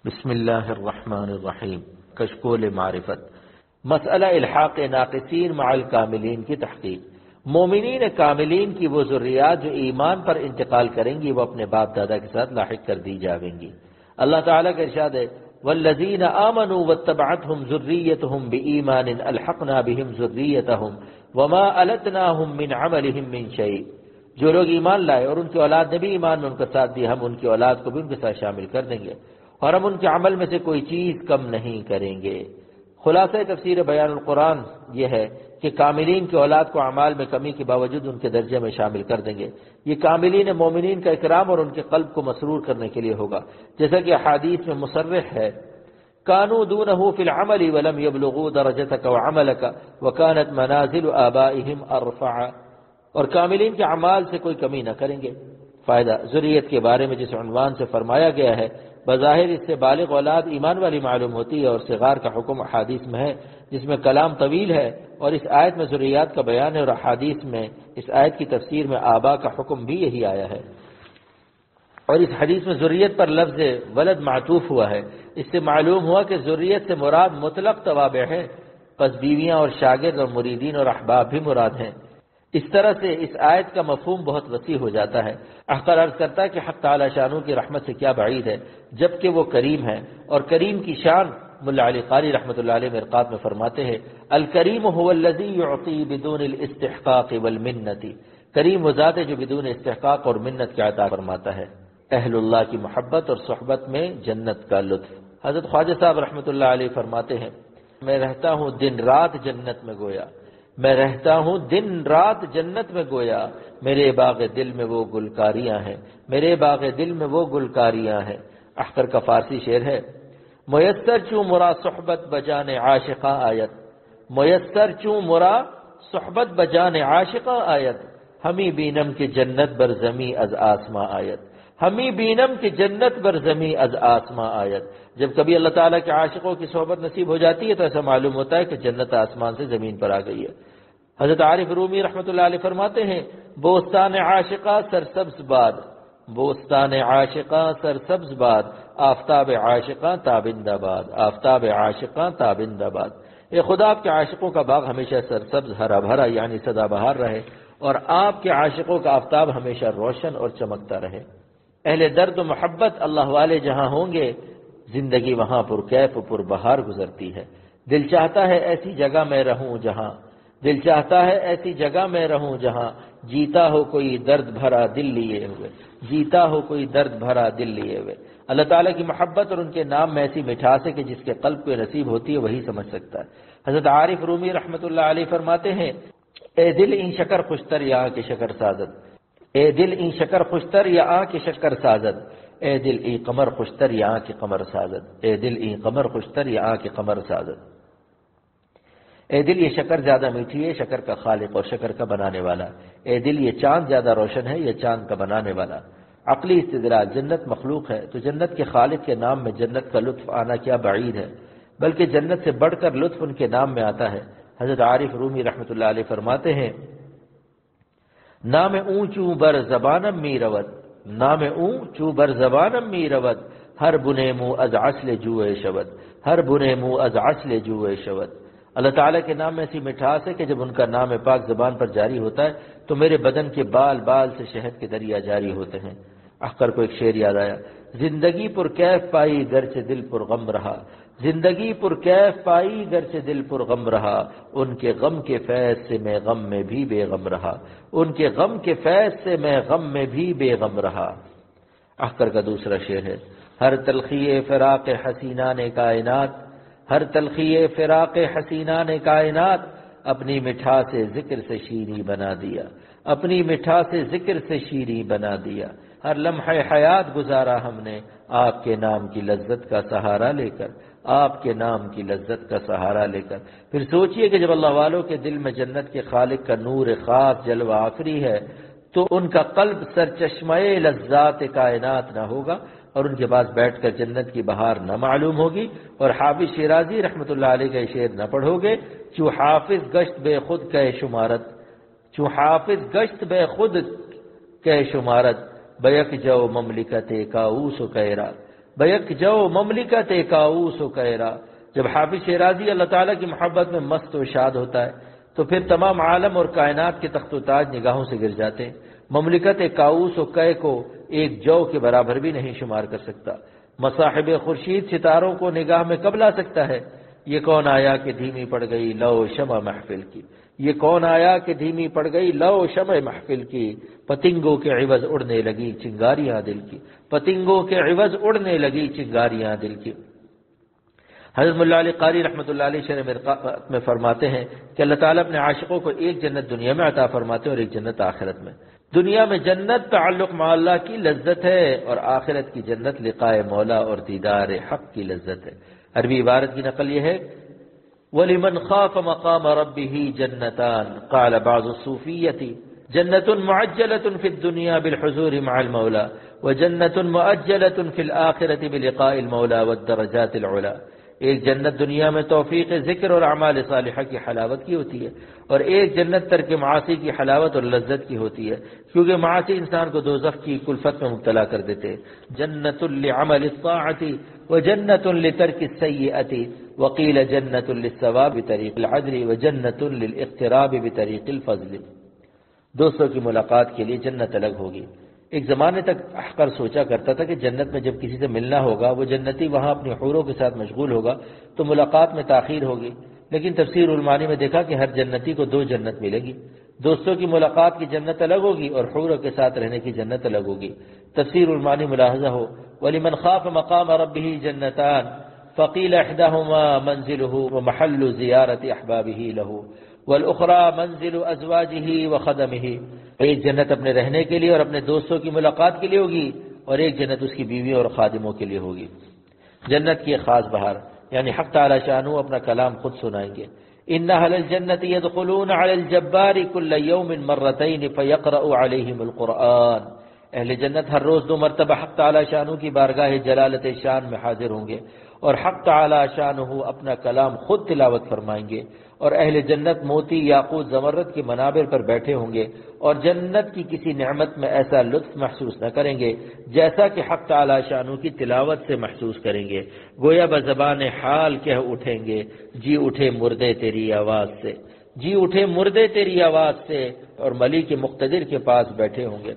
بسم اللہ الرحمن الرحیم۔ کشکول معرفت، مسئلہ الحاق ناقصین مع الکاملین کی تحقیق۔ مومنین کاملین کی وہ ذریات جو ایمان پر انتقال کریں گی وہ اپنے باپ دادا کے ساتھ لاحق کر دی جائیں گی۔ اللہ تعالیٰ کا ارشاد ہے والذین آمنوا واتبعتهم ذریتهم بإیمان الحقنا بهم ذریتهم وما التناهم من عملهم من شیء۔ جو لوگ ایمان لائے اور ان کی اولاد نے بھی ایمان میں ان کا ساتھ دیا، ہم ان کی اولاد کو بھی ان کے ساتھ شامل کر دیں گے اور ہم ان کے عمل میں سے کوئی چیز کم نہیں کریں گے۔ خلاصہ تفسیر بیان القرآن یہ ہے کہ کاملین کی اولاد کو اعمال میں کمی کے باوجود ان کے درجے میں شامل کر دیں گے۔ یہ کاملین مومنین کا اکرام اور ان کے قلب کو مسرور کرنے کے لیے ہوگا، جیسا کہ حدیث میں مصرح ہے کانوا دونہ فی العمل ولم یبلغوا درجتک وعملک وکانت منازل آبائہم ارفع۔ اور کاملین کے اعمال سے کوئی کمی نہ کریں گے۔ فائدہ، ذریت کے بارے میں جس عنوان سے فرمایا گیا ہے بظاہر اس سے بالغ اولاد ایمان والی معلوم ہوتی ہے، اور صغار کا حکم احادیث میں ہے جس میں کلام طویل ہے، اور اس آیت میں ذریات کا بیان ہے، اور احادیث میں اس آیت کی تفسیر میں آبا کا حکم بھی یہی آیا ہے۔ اور اس حدیث میں ذریت پر لفظ ولد معطوف ہوا ہے، اس سے معلوم ہوا کہ ذریت سے مراد مطلق توابع ہے، پس بیویاں اور شاگرد اور مریدین اور احباب بھی مراد ہیں۔ اس طرح سے اس آیت کا مفہوم بہت وسیع ہو جاتا ہے۔ احقر عرض کرتا ہے کہ حق تعالی شانہ کی رحمت سے کیا بعید ہے جبکہ وہ کریم ہے، اور کریم کی شان ملا علی قاری رحمۃ اللہ علیہ مرقات میں فرماتے ہیں الکریم هو الذی یعطی بدون الاستحقاق والمنت۔ کریم وہ ذات ہے جو بدون استحقاق اور منت کے عطا فرماتا ہے۔ اہل اللہ کی محبت اور صحبت میں جنت کا لطف۔ حضرت خواجہ صاحب رحمۃ اللہ علیہ فرماتے ہیں میں رہتا ہوں دن رات جنت میں گویا، میں رہتا ہوں دن رات جنت میں گویا، میرے باغ دل میں وہ گلکاریاں ہیں، میرے باغ دل میں وہ گلکاریاں ہیں۔ احقر کا فارسی شعر ہے میسر چوں مرا صحبت بجان عاشقاں آیت، میسر چوں مرا صحبت بجان عاشقاں آیت، ہمیں بینم کی جنت بر زمیں از آسماں آیت، ہمیں بینم کی جنت بر زمیں از آسماں آیت۔ جب کبھی اللہ تعالیٰ کے عاشقوں کی صحبت نصیب ہو جاتی ہے تو ایسا معلوم ہوتا ہے کہ جنت آسمان سے زمین پر آ گئی ہے۔ حضرت عارف رومی رحمۃ اللہ علیہ فرماتے ہیں بوستان عاشقاں سرسبز باد، بوستان عاشقاں سرسبز باد، آفتاب عاشقاں تابند باد، آفتاب عاشقاں تابند باد۔ اے خدا آپ کے عاشقوں کا باغ ہمیشہ سرسبز ہرا بھرا یعنی سدا بہار رہے، اور آپ کے عاشقوں کا آفتاب ہمیشہ روشن اور چمکتا رہے۔ اہل درد و محبت اللہ والے جہاں ہوں گے زندگی وہاں پر کیف و پر بہار گزرتی ہے۔ دل چاہتا ہے ایسی جگہ میں رہوں جہاں، دل چاہتا ہے ایسی جگہ میں رہوں جہاں جیتا ہو کوئی درد بھرا دل لیے ہوئے، جیتا ہو کوئی درد بھرا دل لیے ہوئے۔ اللہ تعالیٰ کی محبت اور ان کے نام میں ایسی مٹھاس ہے کہ جس کے قلب کو نصیب ہوتی ہے وہی سمجھ سکتا ہے۔ حضرت عارف رومی رحمۃ اللہ علیہ فرماتے ہیں اے دل این شکر خوشتر یا کے شکر سازد، اے دل این شکر خوشتر یا آ کے شکر سازد، اے دل ای قمر خوشتر یا آ کے قمر سازد، اے دل ای قمر خوشتر یا آ کے قمر سازد۔ اے دل یہ شکر زیادہ میٹھی ہے، شکر کا خالق اور شکر کا بنانے والا۔ اے دل یہ چاند زیادہ روشن ہے، یہ چاند کا بنانے والا۔ عقلی استدلال، جنت مخلوق ہے تو جنت کے خالق کے نام میں جنت کا لطف آنا کیا بعید ہے، بلکہ جنت سے بڑھ کر لطف ان کے نام میں آتا ہے۔ حضرت عارف رومی رحمۃ اللہ علیہ فرماتے ہیں نام اون چوں بر زبانم می رود، نام اون چوں بر زبانم می رود، ہر بنے منہ از عسل جوئے شود، ہر بنے منہ از عسل جوئے شود۔ اللہ تعالیٰ کے نام میں ایسی مٹھاس ہے کہ جب ان کا نام پاک زبان پر جاری ہوتا ہے تو میرے بدن کے بال بال سے شہد کے دریا جاری ہوتے ہیں۔ احقر کو ایک شعر یاد آیا زندگی پر کیف پائی گرچہ دل پر غم رہا، زندگی پر کیف پائی گرچہ دل پر غم رہا، ان کے غم کے فیض سے میں غم میں بھی بے غم رہا، ان کے غم کے فیض سے میں غم میں بھی بے غم رہا۔ احقر کا دوسرا شعر ہے ہر تلخی فراق حسینان کائنات، ہر تلخی فراق حسینان کائنات، اپنی مٹھا سے ذکر سے شیریں بنا دیا، اپنی مٹھا سے ذکر سے شیریں بنا دیا۔ ہر لمحہ حیات گزارا ہم نے آپ کے نام کی لذت کا سہارا لے کر، آپ کے نام کی لذت کا سہارا لے کر۔ پھر سوچئے کہ جب اللہ والوں کے دل میں جنت کے خالق کا نور خاص جلوہ آفری ہے تو ان کا قلب سرچشمہ لذات کائنات نہ ہوگا اور ان کے پاس بیٹھ کر جنت کی بہار نہ معلوم ہوگی، اور حافظ شیرازی رحمۃ اللہ علیہ کا شعر نہ پڑھو گے چوں حافظ گشت بے خود کہ شمارت، چوں حافظ گشت بے خود کہ شمارت، بیک جو مملکت کاؤس و کیرا، بیک جو مملکت کاؤس و کیرا، جب حافظ شیرازی اللہ تعالیٰ کی محبت میں مست و شاد ہوتا ہے تو پھر تمام عالم اور کائنات کے تخت و تاج نگاہوں سے گر جاتے ہیں۔ مملکت کاؤس و کے کو ایک جو کے برابر بھی نہیں شمار کر سکتا۔ مصاحب خورشید ستاروں کو نگاہ میں کب لا سکتا ہے؟ یہ کون آیا کہ دھیمی پڑ گئی لو شمع محفل کی، یہ کون آیا کہ دھیمی پڑ گئی لو شمع محفل کی، پتنگوں کے عوض اڑنے لگی چنگاریاں دل کی، پتنگوں کے عوض اڑنے لگی چنگاریاں دل کی۔ حضرت مولا علی قاری رحمۃ اللہ علیہ شرح مرقات میں فرماتے ہیں کہ اللہ تعالیٰ اپنے عاشقوں کو ایک جنت دنیا میں عطا فرماتے ہیں اور ایک جنت آخرت میں۔ دنیا میں جنت تعلق مع اللہ کی لذت ہے اور آخرت کی جنت لقاء مولا اور دیدار حق کی لذت ہے۔ عربی عبارت کی نقل یہ ہے وَلِمَنْ خَافَ مَقَامَ رَبِّهِ جَنَّتَانِ قَالَ بَعْضُ الصُّوفِيَّةِ جَنَّةٌ مُعَجَّلَةٌ فِي الدُّنْيَا بِالْحُضُورِ مَعَ الْمَوْلَى وَجَنَّةٌ مُؤَجَّلَةٌ فِي الْآخِرَةِ بِلِقَاءِ الْمَوْلَى وَالدَّرَجَاتِ الْعُلَى۔ ایک جنت دنیا میں توفیق ذکر اور اعمال صالحہ کی حلاوت کی ہوتی ہے اور ایک جنت ترک معاصی کی حلاوت اور لذت کی ہوتی ہے، کیونکہ معاصی انسان کو دوزخ کی کلفت میں مبتلا کر دیتے ہیں۔ جنت لعمل الطاعۃ وجنت لترک السیئۃ وقیل جنت للثواب بطریق العدل وجنت للاقتراب بطریق الفضل۔ دوستوں کی ملاقات کے لیے جنت الگ ہوگی۔ ایک زمانے تک احقر سوچا کرتا تھا کہ جنت میں جب کسی سے ملنا ہوگا وہ جنتی وہاں اپنی حوروں کے ساتھ مشغول ہوگا تو ملاقات میں تاخیر ہوگی، لیکن تفسیر المعانی میں دیکھا کہ ہر جنتی کو دو جنت ملے گی، دوستوں کی ملاقات کی جنت الگ ہوگی اور حوروں کے ساتھ رہنے کی جنت الگ ہوگی۔ تفسیر المعانی ملاحظہ ہو وَلِمَنْ خَافَ مَقَامَ رَبِّهِ جَنَّتَانِ فَقِيلَ إِحْدَاهُمَا مَنْزِلُهُ وَمَحَلُّ زِيَارَةِ أَحْبَابِهِ لَهُ وَالْأُخْرَى مَنْزِلُ أَزْوَاجِهِ وَخَدَمِهِ۔ ایک جنت اپنے رہنے کے لیے اور اپنے دوستوں کی ملاقات کے لیے ہوگی اور ایک جنت اس کی بیوی اور خادموں کے لیے ہوگی۔ جنت کی ایک خاص بہار یعنی حق تعالی شانہ اپنا کلام خود سنائیں گے۔ ان اہل الجنت يدخلون على الجبار كل يوم مرتين فيقرأ عليهم القرآن۔ اہل جنت ہر روز 2 مرتبہ حق تعالی شانہ کی بارگاہ جلالت شان میں حاضر ہوں گے اور حق تعالی شانہ اپنا کلام خود تلاوت فرمائیں گے، اور اہل جنت موتی یاقوت زمرد کے منابر پر بیٹھے ہوں گے اور جنت کی کسی نعمت میں ایسا لطف محسوس نہ کریں گے جیسا کہ حق تعالی شانہ کی تلاوت سے محسوس کریں گے، گویا بزبان حال کہہ اٹھیں گے جی اٹھے مردے تیری آواز سے، جی اٹھے مردے تیری آواز سے، اور ملیک مقتدر کے پاس بیٹھے ہوں گے۔